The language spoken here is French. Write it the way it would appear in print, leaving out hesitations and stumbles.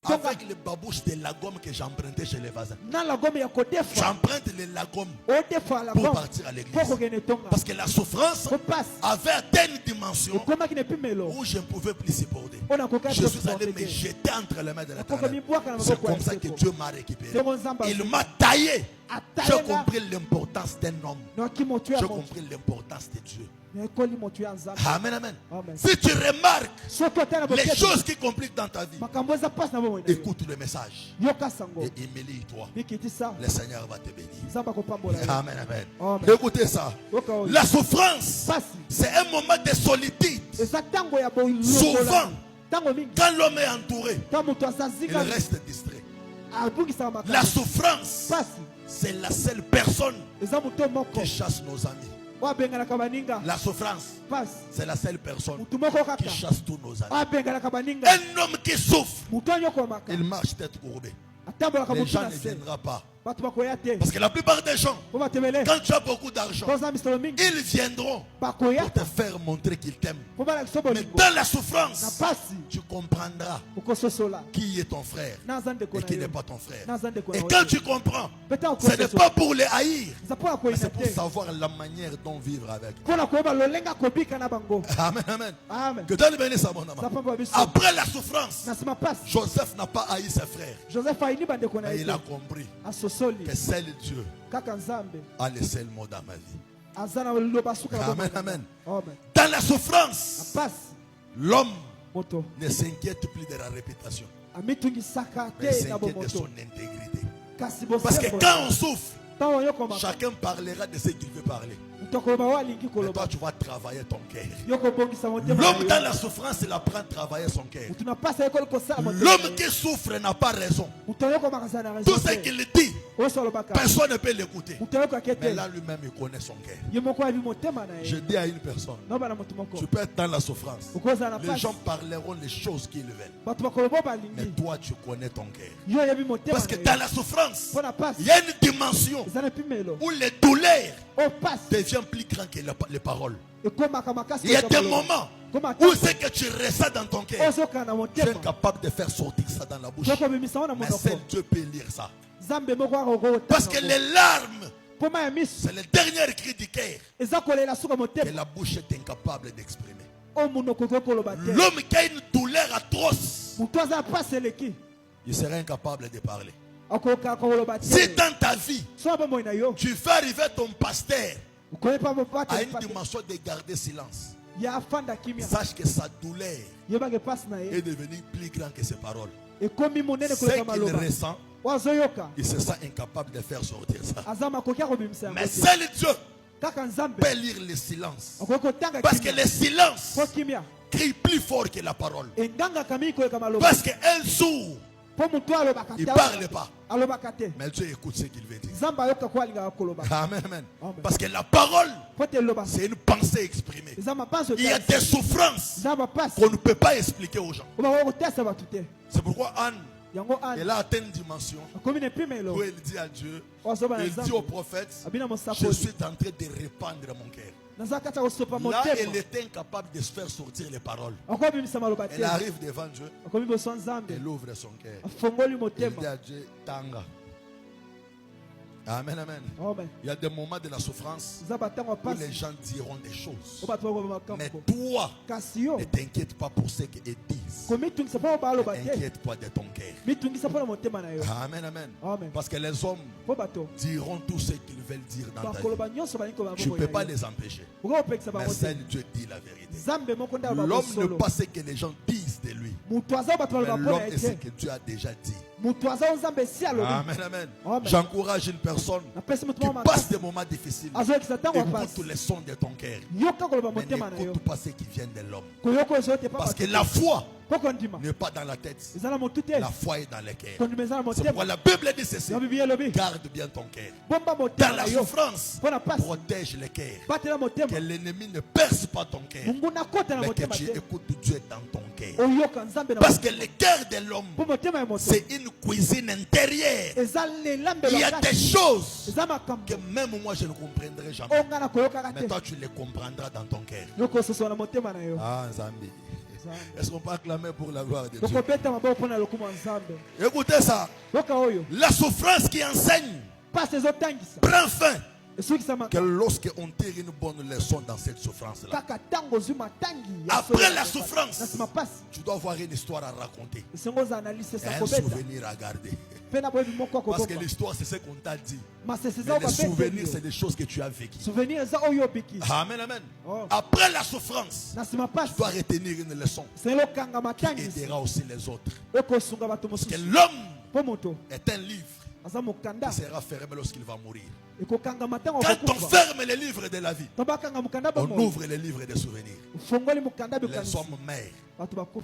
avec les babouches de la gomme que j'empruntais chez les voisins. J'emprunte les lagommes pour partir à l'église. Parce que la souffrance avait atteint une dimension où je ne pouvais plus supporter. Je suis allé me jeter entre les mains de l'Éternel. C'est comme ça que Dieu m'a récupéré. Il m'a taillé. J'ai compris l'importance d'un homme. J'ai compris l'importance de Dieu. Amen, amen. Si tu remarques les choses qui compliquent dans ta vie, écoute le message et humilie-toi. Le Seigneur va te bénir. Amen, amen. Écoutez ça. La souffrance, c'est un moment de solitude. Souvent, quand l'homme est entouré, il reste distrait. La souffrance, c'est la seule personne qui chasse nos amis. La souffrance, c'est la seule personne qui chasse tous nos amis. Un homme qui souffre, il marche tête courbée. Les gens ne viendront pas. Parce que la plupart des gens, quand tu as beaucoup d'argent, ils viendront pour te faire montrer qu'ils t'aiment. Mais dans la souffrance, tu comprendras qui est ton frère et qui n'est pas ton frère. Et quand tu comprends, ce n'est pas pour les haïr, mais c'est pour savoir la manière dont vivre avec. Amen, amen. Que Dieu bénisse à mon âme. Après la souffrance, Joseph n'a pas haï ses frères. Mais il a compris que seul Dieu a le seul mot dans ma vie. Amen, amen. Dans la souffrance, l'homme ne s'inquiète plus de la réputation, mais il s'inquiète de son intégrité. Parce que quand on souffre, chacun parlera de ce qu'il veut parler. Mais toi, tu vas travailler ton cœur. L'homme dans la souffrance, il apprend à travailler son cœur. L'homme qui souffre n'a pas raison. Tout ce qu'il dit, personne ne peut l'écouter. Mais là, lui-même, il connaît son cœur. Je dis à une personne, tu peux être dans la souffrance. Les gens parleront les choses qu'ils veulent. Mais toi, tu connais ton cœur. Parce que dans la souffrance, il y a une dimension où les douleurs devient plus grand que les paroles. Il y a des moments où ce que tu ressens dans ton cœur, tu es incapable de faire sortir ça dans la bouche. Mais seul Dieu peut lire ça. Parce que les larmes, c'est le dernier cri du cœur que la bouche est incapable d'exprimer. L'homme qui a une douleur atroce, il serait incapable de parler. Si dans ta vie, tu fais arriver ton pasteur à une dimension de garder silence, sache que sa douleur est devenue plus grande que ses paroles. Ce qu'il ressent, il se sent incapable de faire sortir ça. Mais seul Dieu peut lire le silence. Parce que le silence crie plus fort que la parole. Parce qu'un sourd, il ne parle pas. Mais Dieu écoute ce qu'il veut dire. Amen, amen. Parce que la parole, c'est une pensée exprimée. Il y a des souffrances qu'on ne peut pas expliquer aux gens. C'est pourquoi Anne, elle a atteint une dimension où elle dit à Dieu, elle dit au prophète, je suis en train de répandre mon cœur. Là, elle était incapable de se faire sortir les paroles. Elle arrive devant Dieu. Elle ouvre son cœur. Elle dit à Dieu, Tanga. Amen, amen. Il y a des moments de la souffrance où les gens diront des choses. Mais toi, ne t'inquiète pas pour ce qu'ils disent. Ne t'inquiète pas de ton cœur. Amen, amen. Parce que les hommes diront tout ce qu'ils veulent dire dans ta vie. Tu ne peux pas les empêcher. Mais seul Dieu dit la vérité. L'homme n'est pas ce que les gens disent de lui. Mais l'homme est ce que Dieu a déjà dit. Amen, amen. J'encourage une personne qui passe des moments difficiles. Écoute les sons de ton cœur. Mais n'écoute pas ce qui vient de l'homme. Parce que la foi n'est pas dans la tête. La foi est dans le cœur. C'est pourquoi la Bible dit ceci. Garde bien ton cœur. Dans la souffrance, protège le cœur. Que l'ennemi ne perce pas ton cœur. Mais que tu écoutes Dieu dans ton cœur. Parce que le cœur de l'homme, c'est une cuisine intérieure. Il y a des choses que même moi je ne comprendrai jamais. Mais toi tu les comprendras dans ton cœur. Ah, Zambi. Est-ce qu'on peut acclamer pour la gloire de Dieu? Écoutez ça. La souffrance qui enseigne prend fin que lorsqu'on tire une bonne leçon dans cette souffrance-là. Après la souffrance, tu dois avoir une histoire à raconter. Un souvenir à garder. Parce que l'histoire, c'est ce qu'on t'a dit. Mais les souvenirs, c'est des choses que tu as vécues. Amen, amen. Après la souffrance, tu dois retenir une leçon qui aidera aussi les autres. Parce que l'homme est un livre qui sera fermé lorsqu'il va mourir. Quand on ferme les livres de la vie, on ouvre les livres des souvenirs. Les hommes meurent.